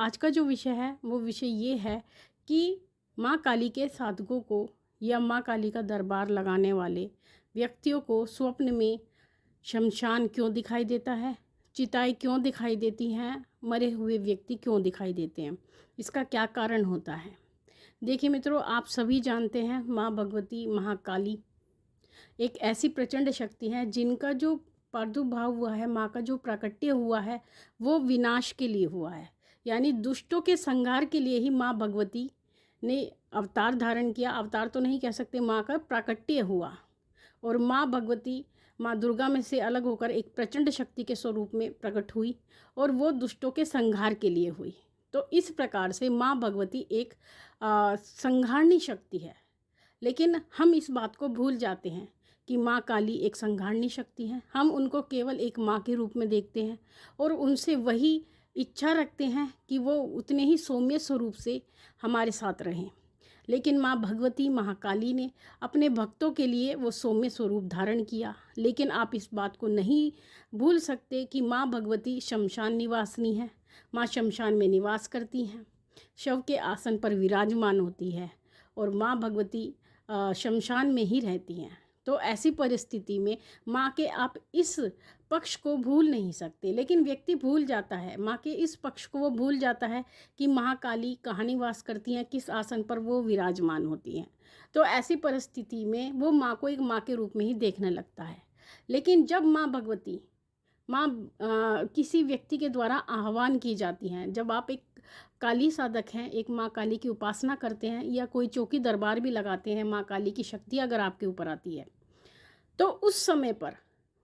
आज का जो विषय है वो विषय ये है कि माँ काली के साधकों को या माँ काली का दरबार लगाने वाले व्यक्तियों को स्वप्न में शमशान क्यों दिखाई देता है, चिताएं क्यों दिखाई देती हैं, मरे हुए व्यक्ति क्यों दिखाई देते हैं, इसका क्या कारण होता है। देखिए मित्रों, आप सभी जानते हैं माँ भगवती महाकाली एक ऐसी प्रचंड शक्ति है जिनका जो प्रादुर्भाव हुआ है, माँ का जो प्राकट्य हुआ है वो विनाश के लिए हुआ है। यानी दुष्टों के संहार के लिए ही माँ भगवती ने अवतार धारण किया। अवतार तो नहीं कह सकते, माँ का प्राकट्य हुआ। और माँ भगवती माँ दुर्गा में से अलग होकर एक प्रचंड शक्ति के स्वरूप में प्रकट हुई और वो दुष्टों के संहार के लिए हुई। तो इस प्रकार से माँ भगवती एक संहारणी शक्ति है। लेकिन हम इस बात को भूल जाते हैं कि माँ काली एक संहारणी शक्ति है। हम उनको केवल एक माँ के रूप में देखते हैं और उनसे वही इच्छा रखते हैं कि वो उतने ही सौम्य स्वरूप से हमारे साथ रहें। लेकिन माँ भगवती महाकाली ने अपने भक्तों के लिए वो सौम्य स्वरूप धारण किया। लेकिन आप इस बात को नहीं भूल सकते कि माँ भगवती शमशान निवासिनी है। माँ शमशान में निवास करती हैं, शव के आसन पर विराजमान होती है और माँ भगवती शमशान में ही रहती हैं। तो ऐसी परिस्थिति में माँ के आप इस पक्ष को भूल नहीं सकते। लेकिन व्यक्ति भूल जाता है, माँ के इस पक्ष को वो भूल जाता है कि महाकाली कहाँ निवास करती हैं, किस आसन पर वो विराजमान होती हैं। तो ऐसी परिस्थिति में वो माँ को एक माँ के रूप में ही देखने लगता है। लेकिन जब माँ भगवती किसी व्यक्ति के द्वारा आह्वान की जाती हैं, जब आप एक काली साधक हैं, एक माँ काली की उपासना करते हैं या कोई चौकी दरबार भी लगाते हैं, माँ काली की शक्ति अगर आपके ऊपर आती है, तो उस समय पर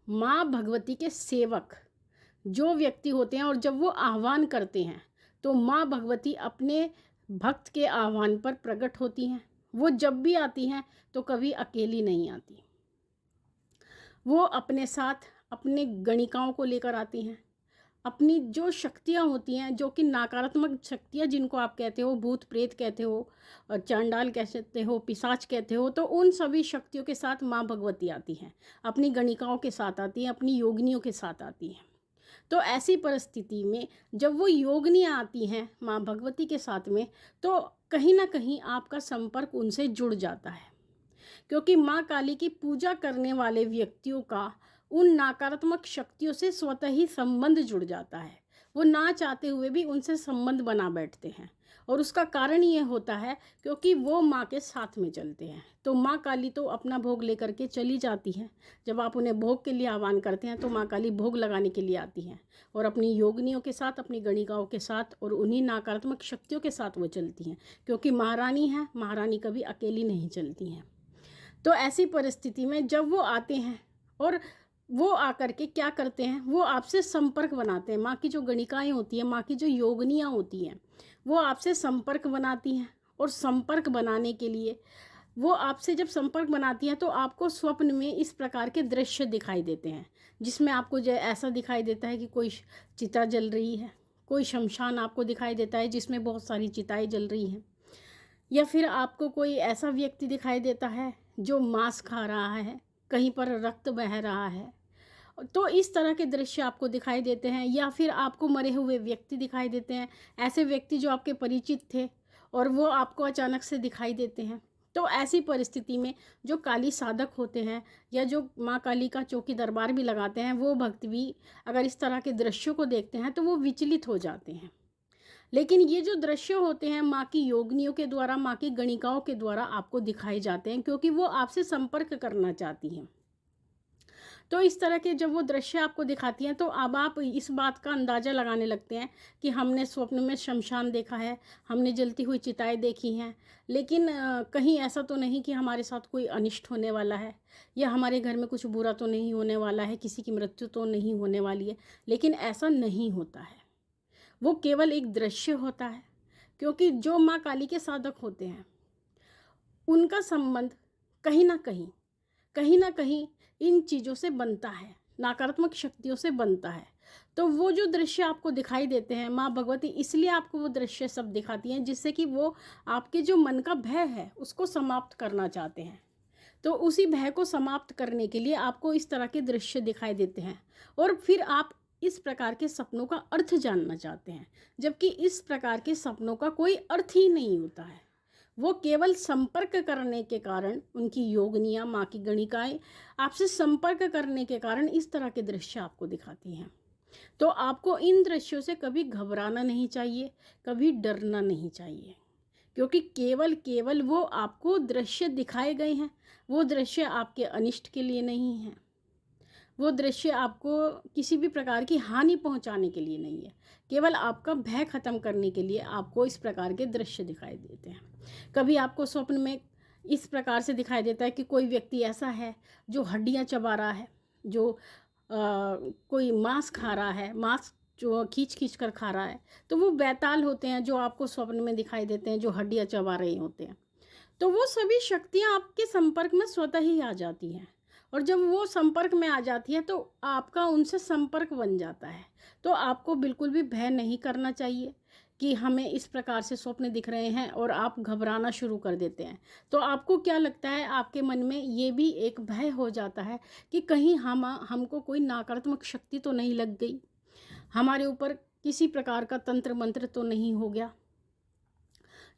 माँ भगवती के सेवक जो व्यक्ति होते हैं और जब वो आह्वान करते हैं तो माँ भगवती अपने भक्त के आह्वान पर प्रकट होती हैं। वो जब भी आती हैं तो कभी अकेली नहीं आती, वो अपने साथ अपने गणिकाओं को लेकर आती हैं। अपनी जो शक्तियाँ होती हैं, जो कि नकारात्मक शक्तियाँ जिनको आप कहते हो, भूत प्रेत कहते हो, चांडाल कहते हो, पिशाच कहते हो, तो उन सभी शक्तियों के साथ माँ भगवती आती हैं। अपनी गणिकाओं के साथ आती हैं, अपनी योगिनियों के साथ आती हैं। तो ऐसी परिस्थिति में जब वो योगिनियाँ आती हैं माँ भगवती के साथ में, तो कहीं ना कहीं आपका संपर्क उनसे जुड़ जाता है। क्योंकि माँ काली की पूजा करने वाले व्यक्तियों का उन नकारात्मक शक्तियों से स्वतः ही संबंध जुड़ जाता है। वो ना चाहते हुए भी उनसे संबंध बना बैठते हैं और उसका कारण ये होता है क्योंकि वो माँ के साथ में चलते हैं। तो माँ काली तो अपना भोग लेकर के चली जाती हैं। जब आप उन्हें भोग के लिए आह्वान करते हैं तो माँ काली भोग लगाने के लिए आती हैं और अपनी योगिनियों के साथ, अपनी गणिकाओं के साथ और उन्हीं नकारात्मक शक्तियों के साथ वो चलती हैं। क्योंकि महारानी हैं, महारानी कभी अकेली नहीं चलती हैं। तो ऐसी परिस्थिति में जब वो आते हैं और वो आकर के क्या करते हैं, वो आपसे संपर्क बनाते हैं। माँ की जो गणिकाएँ होती हैं, माँ की जो योगिनियाँ होती हैं, वो आपसे संपर्क बनाती हैं। और संपर्क बनाने के लिए वो आपसे जब संपर्क बनाती हैं तो आपको स्वप्न में इस प्रकार के दृश्य दिखाई देते हैं, जिसमें आपको जो ऐसा दिखाई देता है कि कोई चिता जल रही है, कोई शमशान आपको दिखाई देता है जिसमें बहुत सारी चिताएँ जल रही हैं, या फिर आपको कोई ऐसा व्यक्ति दिखाई देता है जो मांस खा रहा है, कहीं पर रक्त बह रहा है। तो इस तरह के दृश्य आपको दिखाई देते हैं। या फिर आपको मरे हुए व्यक्ति दिखाई देते हैं, ऐसे व्यक्ति जो आपके परिचित थे और वो आपको अचानक से दिखाई देते हैं। तो ऐसी परिस्थिति में जो काली साधक होते हैं या जो माँ काली का चौकी दरबार भी लगाते हैं, वो भक्त भी अगर इस तरह के दृश्यों को देखते हैं तो वो विचलित हो जाते हैं। लेकिन ये जो दृश्य होते हैं माँ की योगिनियों के द्वारा, माँ की गणिकाओं के द्वारा आपको दिखाई जाते हैं, क्योंकि वो आपसे संपर्क करना चाहती हैं। तो इस तरह के जब वो दृश्य आपको दिखाती हैं तो अब आप इस बात का अंदाज़ा लगाने लगते हैं कि हमने स्वप्न में शमशान देखा है, हमने जलती हुई चिताएं देखी हैं। लेकिन कहीं ऐसा तो नहीं कि हमारे साथ कोई अनिष्ट होने वाला है या हमारे घर में कुछ बुरा तो नहीं होने वाला है, किसी की मृत्यु तो नहीं होने वाली है। लेकिन ऐसा नहीं होता है, वो केवल एक दृश्य होता है। क्योंकि जो माँ काली के साधक होते हैं उनका संबंध कहीं ना कहीं इन चीज़ों से बनता है, नकारात्मक शक्तियों से बनता है। तो वो जो दृश्य आपको दिखाई देते हैं, माँ भगवती इसलिए आपको वो दृश्य सब दिखाती हैं जिससे कि वो आपके जो मन का भय है उसको समाप्त करना चाहते हैं। तो उसी भय को समाप्त करने के लिए आपको इस तरह के दृश्य दिखाई देते हैं और फिर आप इस प्रकार के सपनों का अर्थ जानना चाहते हैं, जबकि इस प्रकार के सपनों का कोई अर्थ ही नहीं होता है। वो केवल संपर्क करने के कारण, उनकी योगिनियाँ, माँ की गणिकाएँ आपसे संपर्क करने के कारण इस तरह के दृश्य आपको दिखाती हैं। तो आपको इन दृश्यों से कभी घबराना नहीं चाहिए, कभी डरना नहीं चाहिए, क्योंकि केवल केवल वो आपको दृश्य दिखाए गए हैं। वो दृश्य आपके अनिष्ट के लिए नहीं है, वो दृश्य आपको किसी भी प्रकार की हानि पहुंचाने के लिए नहीं है, केवल आपका भय ख़त्म करने के लिए आपको इस प्रकार के दृश्य दिखाई देते हैं। कभी आपको स्वप्न में इस प्रकार से दिखाई देता है कि कोई व्यक्ति ऐसा है जो हड्डियां चबा रहा है, जो कोई मांस खा रहा है, मांस जो खींच खींच कर खा रहा है, तो वो बैताल होते हैं जो आपको स्वप्न में दिखाई देते हैं, जो हड्डियां चबा रहे होते हैं। तो वो सभी शक्तियाँ आपके संपर्क में स्वतः ही आ जाती हैं, और जब वो संपर्क में आ जाती है तो आपका उनसे संपर्क बन जाता है। तो आपको बिल्कुल भी भय नहीं करना चाहिए कि हमें इस प्रकार से स्वप्न दिख रहे हैं और आप घबराना शुरू कर देते हैं। तो आपको क्या लगता है, आपके मन में ये भी एक भय हो जाता है कि कहीं हमको कोई नकारात्मक शक्ति तो नहीं लग गई, हमारे ऊपर किसी प्रकार का तंत्र मंत्र तो नहीं हो गया,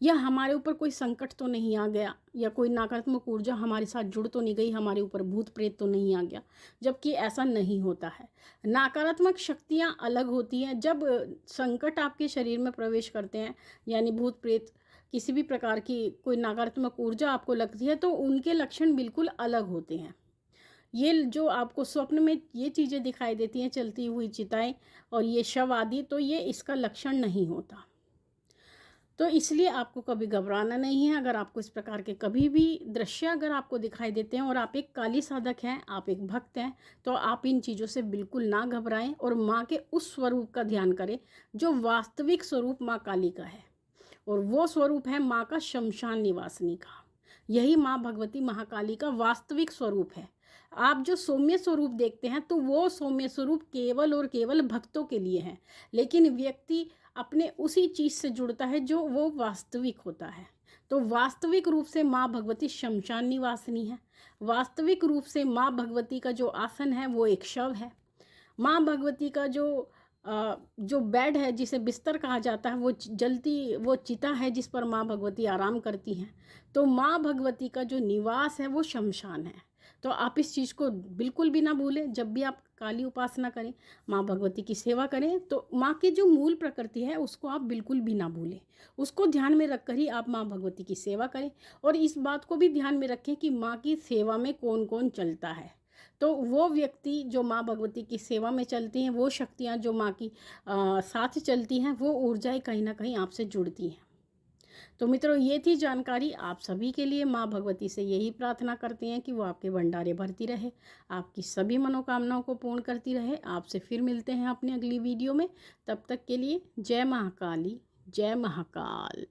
या हमारे ऊपर कोई संकट तो नहीं आ गया, या कोई नकारात्मक ऊर्जा हमारे साथ जुड़ तो नहीं गई, हमारे ऊपर भूत प्रेत तो नहीं आ गया। जबकि ऐसा नहीं होता है। नकारात्मक शक्तियाँ अलग होती हैं। जब संकट आपके शरीर में प्रवेश करते हैं, यानी भूत प्रेत किसी भी प्रकार की कोई नकारात्मक ऊर्जा आपको लगती है, तो उनके लक्षण बिल्कुल अलग होते हैं। ये जो आपको स्वप्न में ये चीज़ें दिखाई देती हैं, चलती हुई चिताएँ और ये शव आदि, तो ये इसका लक्षण नहीं होता। तो इसलिए आपको कभी घबराना नहीं है। अगर आपको इस प्रकार के कभी भी दृश्य अगर आपको दिखाई देते हैं और आप एक काली साधक हैं, आप एक भक्त हैं, तो आप इन चीज़ों से बिल्कुल ना घबराएं और माँ के उस स्वरूप का ध्यान करें जो वास्तविक स्वरूप माँ काली का है। और वो स्वरूप है माँ का शमशान निवासिनी का। यही माँ भगवती महाकाली का वास्तविक स्वरूप है। आप जो सौम्य स्वरूप देखते हैं, तो वो सौम्य स्वरूप केवल और केवल भक्तों के लिए है, लेकिन व्यक्ति अपने उसी चीज़ से जुड़ता है जो वो वास्तविक होता है। तो वास्तविक रूप से माँ भगवती शमशान निवासिनी है। वास्तविक रूप से माँ भगवती का जो आसन है वो एक शव है। माँ भगवती का जो बेड है, जिसे बिस्तर कहा जाता है, वो चिता है जिस पर माँ भगवती आराम करती हैं। तो माँ भगवती का जो निवास है वो शमशान है। तो आप इस चीज़ को बिल्कुल भी ना भूलें। जब भी आप काली उपासना करें, माँ भगवती की सेवा करें, तो माँ की जो मूल प्रकृति है उसको आप बिल्कुल भी ना भूलें। उसको ध्यान में रखकर ही आप माँ भगवती की सेवा करें। और इस बात को भी ध्यान में रखें कि माँ की सेवा में कौन कौन चलता है। तो वो व्यक्ति जो माँ भगवती की सेवा में चलती हैं, वो शक्तियाँ जो माँ की साथ चलती हैं, वो ऊर्जाएं कहीं ना कहीं आपसे जुड़ती हैं। तो मित्रों, ये थी जानकारी आप सभी के लिए। माँ भगवती से यही प्रार्थना करते हैं कि वो आपके भंडारे भरती रहे, आपकी सभी मनोकामनाओं को पूर्ण करती रहे। आपसे फिर मिलते हैं अपनी अगली वीडियो में। तब तक के लिए जय महाकाली, जय महाकाल।